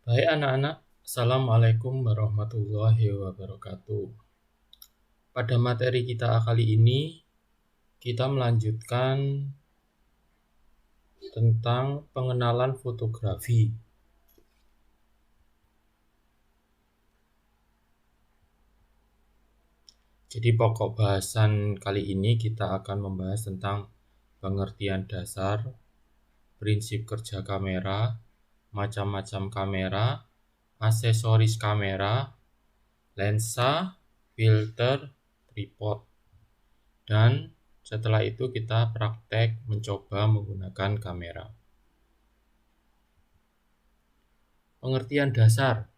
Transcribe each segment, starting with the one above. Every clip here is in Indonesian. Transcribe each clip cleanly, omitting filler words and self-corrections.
Hai anak-anak, Assalamualaikum warahmatullahi wabarakatuh. Pada materi kita kali ini, kita melanjutkan tentang pengenalan fotografi. Jadi pokok bahasan kali ini kita akan membahas tentang pengertian dasar, prinsip kerja kamera, macam-macam kamera, aksesoris kamera, lensa, filter, tripod, dan setelah itu kita praktek mencoba menggunakan kamera. Pengertian dasar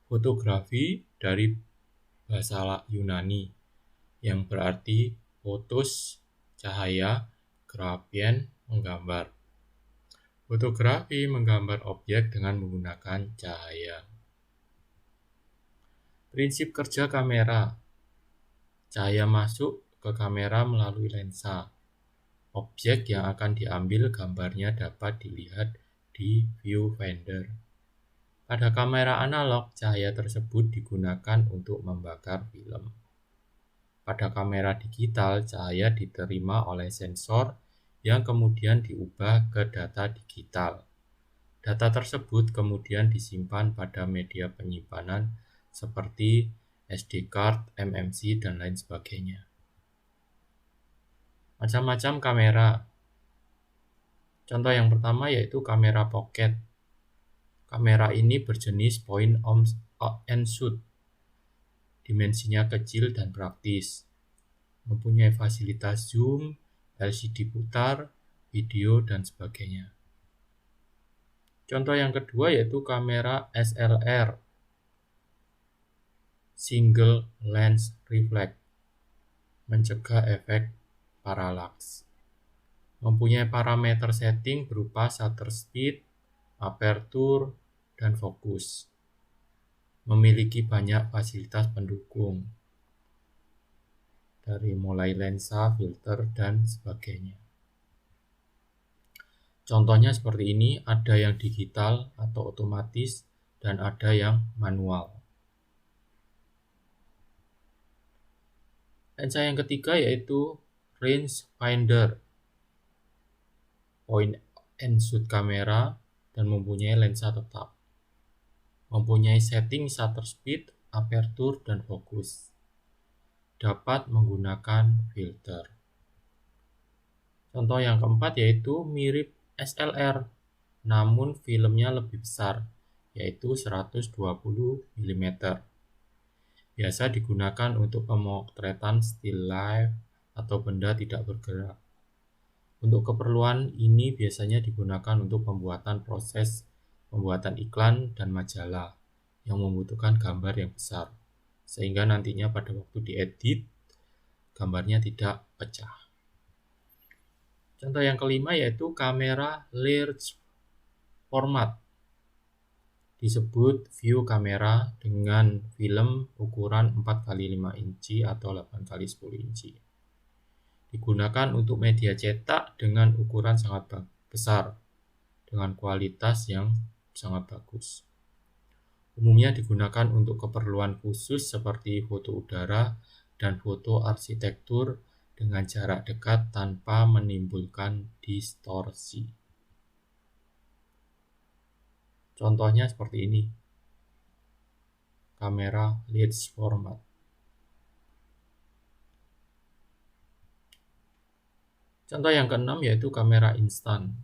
fotografi dari bahasa Yunani yang berarti photos, cahaya, graphen, menggambar. Fotografi menggambar objek dengan menggunakan cahaya. Prinsip kerja kamera. Cahaya masuk ke kamera melalui lensa. Objek yang akan diambil gambarnya dapat dilihat di viewfinder. Pada kamera analog, cahaya tersebut digunakan untuk membakar film. Pada kamera digital, cahaya diterima oleh sensor yang kemudian diubah ke data digital. Data tersebut kemudian disimpan pada media penyimpanan seperti SD card, MMC, dan lain sebagainya. Macam-macam kamera. Contoh yang pertama yaitu kamera pocket. Kamera ini berjenis point and shoot. Dimensinya kecil dan praktis. Mempunyai fasilitas zoom, LCD putar, video, dan sebagainya. Contoh yang kedua yaitu kamera SLR. Single Lens Reflex. Mencegah efek paralaks. Mempunyai parameter setting berupa shutter speed, aperture, dan fokus. Memiliki banyak fasilitas pendukung, dari mulai lensa, filter, dan sebagainya. Contohnya seperti ini, ada yang digital atau otomatis, dan ada yang manual. Lensa yang ketiga yaitu range finder. Point and shoot kamera dan mempunyai lensa tetap. Mempunyai setting shutter speed, aperture, dan fokus. Dapat menggunakan filter. Contoh yang keempat yaitu mirip SLR, namun filmnya lebih besar, yaitu 120 mm. Biasa digunakan untuk pemotretan still life atau benda tidak bergerak. Untuk keperluan ini biasanya digunakan untuk pembuatan iklan dan majalah yang membutuhkan gambar yang besar, sehingga nantinya pada waktu diedit, gambarnya tidak pecah. Contoh yang kelima yaitu kamera large format. Disebut view kamera dengan film ukuran 4x5 inci atau 8x10 inci. Digunakan untuk media cetak dengan ukuran sangat besar, dengan kualitas yang sangat bagus. Umumnya digunakan untuk keperluan khusus seperti foto udara dan foto arsitektur dengan jarak dekat tanpa menimbulkan distorsi. Contohnya seperti ini. Kamera large format. Contoh yang keenam yaitu kamera instan.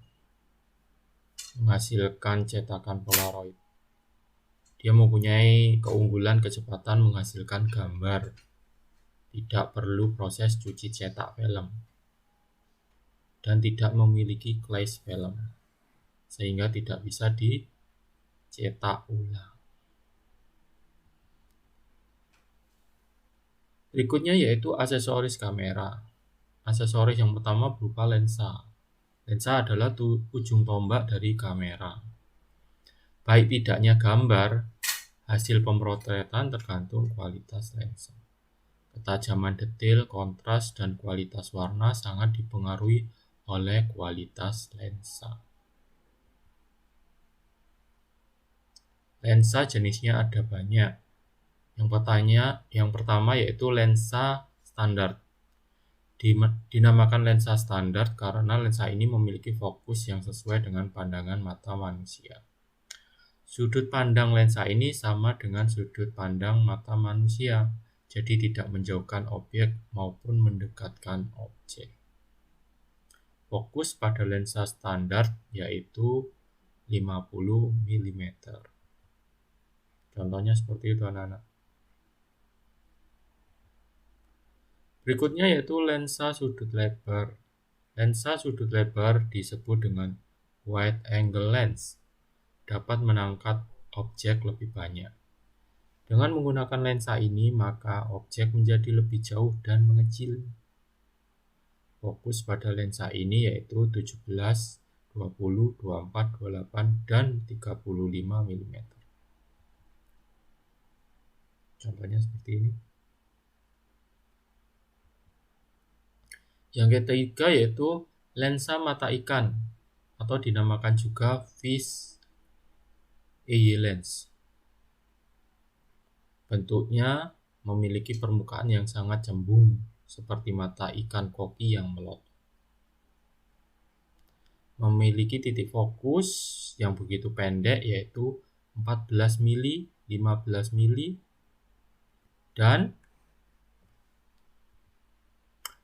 Menghasilkan cetakan Polaroid. Dia mempunyai keunggulan kecepatan menghasilkan gambar. Tidak perlu proses cuci cetak film. Dan tidak memiliki glaze film. Sehingga tidak bisa dicetak ulang. Berikutnya yaitu aksesoris kamera. Aksesoris yang pertama berupa lensa. Lensa adalah ujung tombak dari kamera. Baik tidaknya gambar, hasil pemotretan tergantung kualitas lensa. Ketajaman detail, kontras, dan kualitas warna sangat dipengaruhi oleh kualitas lensa. Lensa jenisnya ada banyak. Yang pertama yaitu lensa standar. Dinamakan lensa standar karena lensa ini memiliki fokus yang sesuai dengan pandangan mata manusia. Sudut pandang lensa ini sama dengan sudut pandang mata manusia, jadi tidak menjauhkan objek maupun mendekatkan objek. Fokus pada lensa standar yaitu 50 mm. Contohnya seperti itu anak-anak. Berikutnya yaitu lensa sudut lebar. Lensa sudut lebar disebut dengan wide angle lens, dapat menangkap objek lebih banyak. Dengan menggunakan lensa ini, maka objek menjadi lebih jauh dan mengecil. Fokus pada lensa ini yaitu 17, 20, 24, 28, dan 35 mm. Contohnya seperti ini. Yang ketiga yaitu lensa mata ikan atau dinamakan juga fish eye lens. Bentuknya memiliki permukaan yang sangat cembung seperti mata ikan koki yang melotot. Memiliki titik fokus yang begitu pendek yaitu 14 mili, 15 mili, dan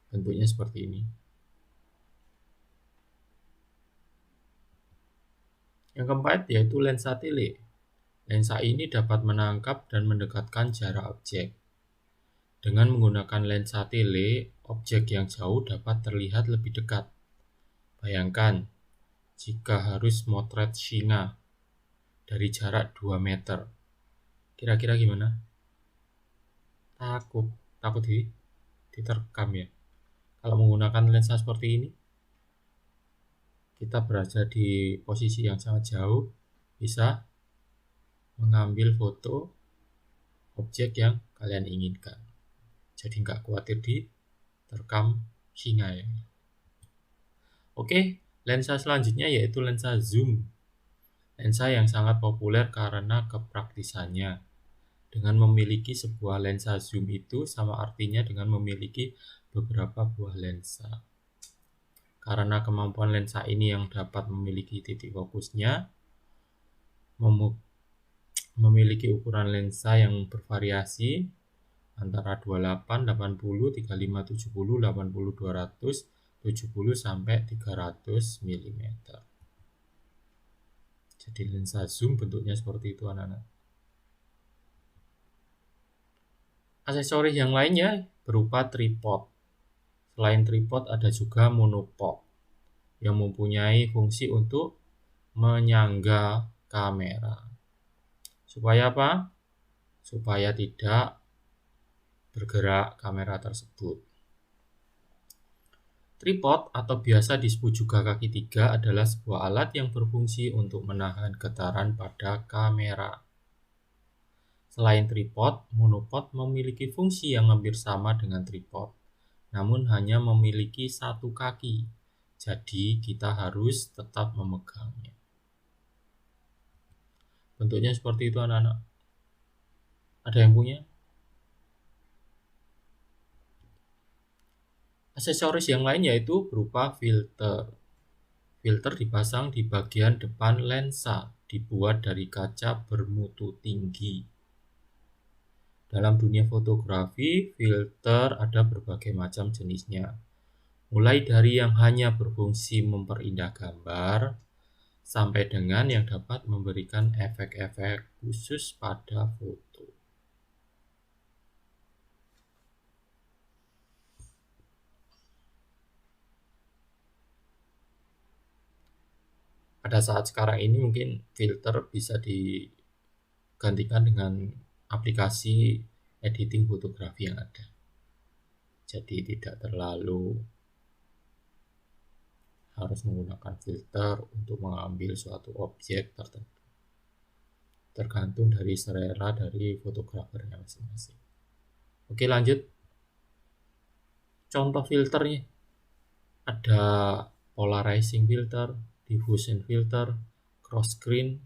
bentuknya seperti ini. Yang keempat yaitu lensa tele. Lensa ini dapat menangkap dan mendekatkan jarak objek. Dengan menggunakan lensa tele, objek yang jauh dapat terlihat lebih dekat. Bayangkan, jika harus motret singa dari jarak 2 meter. Kira-kira gimana? Takut diterkam ya. Kalau menggunakan lensa seperti ini, kita berada di posisi yang sangat jauh, bisa mengambil foto objek yang kalian inginkan. Jadi nggak khawatir diterkam singa ya. Oke, lensa selanjutnya yaitu lensa zoom. Lensa yang sangat populer karena kepraktisannya. Dengan memiliki sebuah lensa zoom itu sama artinya dengan memiliki beberapa buah lensa. Karena kemampuan lensa ini yang dapat memiliki titik fokusnya, memiliki ukuran lensa yang bervariasi antara 28, 80, 35, 70, 80, 200, 70 sampai 300 mm. Jadi lensa zoom bentuknya seperti itu anak-anak. Aksesoris yang lainnya berupa tripod. Selain tripod ada juga monopod yang mempunyai fungsi untuk menyangga kamera. Supaya apa? Supaya tidak bergerak kamera tersebut. Tripod atau biasa disebut juga kaki tiga adalah sebuah alat yang berfungsi untuk menahan getaran pada kamera. Selain tripod, monopod memiliki fungsi yang hampir sama dengan tripod, namun hanya memiliki satu kaki. Jadi kita harus tetap memegangnya. Bentuknya seperti itu anak-anak. Ada yang punya? Aksesoris yang lain yaitu berupa filter. Filter dipasang di bagian depan lensa, dibuat dari kaca bermutu tinggi. Dalam dunia fotografi, filter ada berbagai macam jenisnya. Mulai dari yang hanya berfungsi memperindah gambar, sampai dengan yang dapat memberikan efek-efek khusus pada foto. Pada saat sekarang ini mungkin filter bisa digantikan dengan aplikasi editing fotografi yang ada. Jadi tidak terlalu harus menggunakan filter untuk mengambil suatu objek tertentu. Tergantung dari selera dari fotografernya masing-masing. Oke, lanjut. Contoh filternya ada polarizing filter, diffusion filter, cross screen,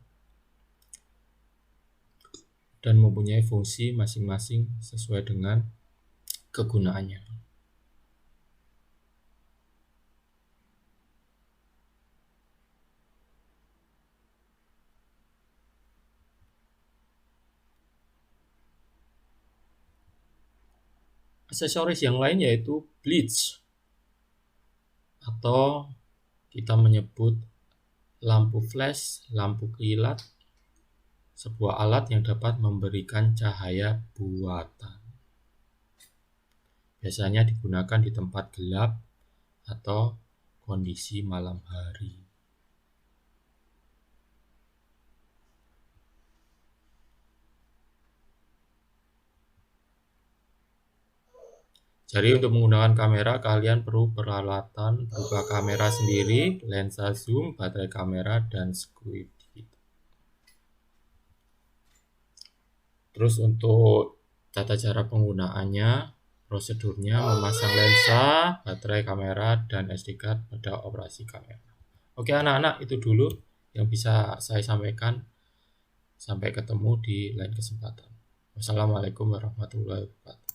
dan mempunyai fungsi masing-masing sesuai dengan kegunaannya. Aksesoris yang lain yaitu bleach, atau kita menyebut lampu flash, lampu kilat, sebuah alat yang dapat memberikan cahaya buatan. Biasanya digunakan di tempat gelap atau kondisi malam hari. Jadi untuk menggunakan kamera, kalian perlu peralatan berupa kamera sendiri, lensa zoom, baterai kamera, dan squid. Terus untuk tata cara penggunaannya, prosedurnya memasang lensa, baterai kamera, dan SD card pada operasi kamera. Oke anak-anak, itu dulu yang bisa saya sampaikan. Sampai ketemu di lain kesempatan. Wassalamualaikum warahmatullahi wabarakatuh.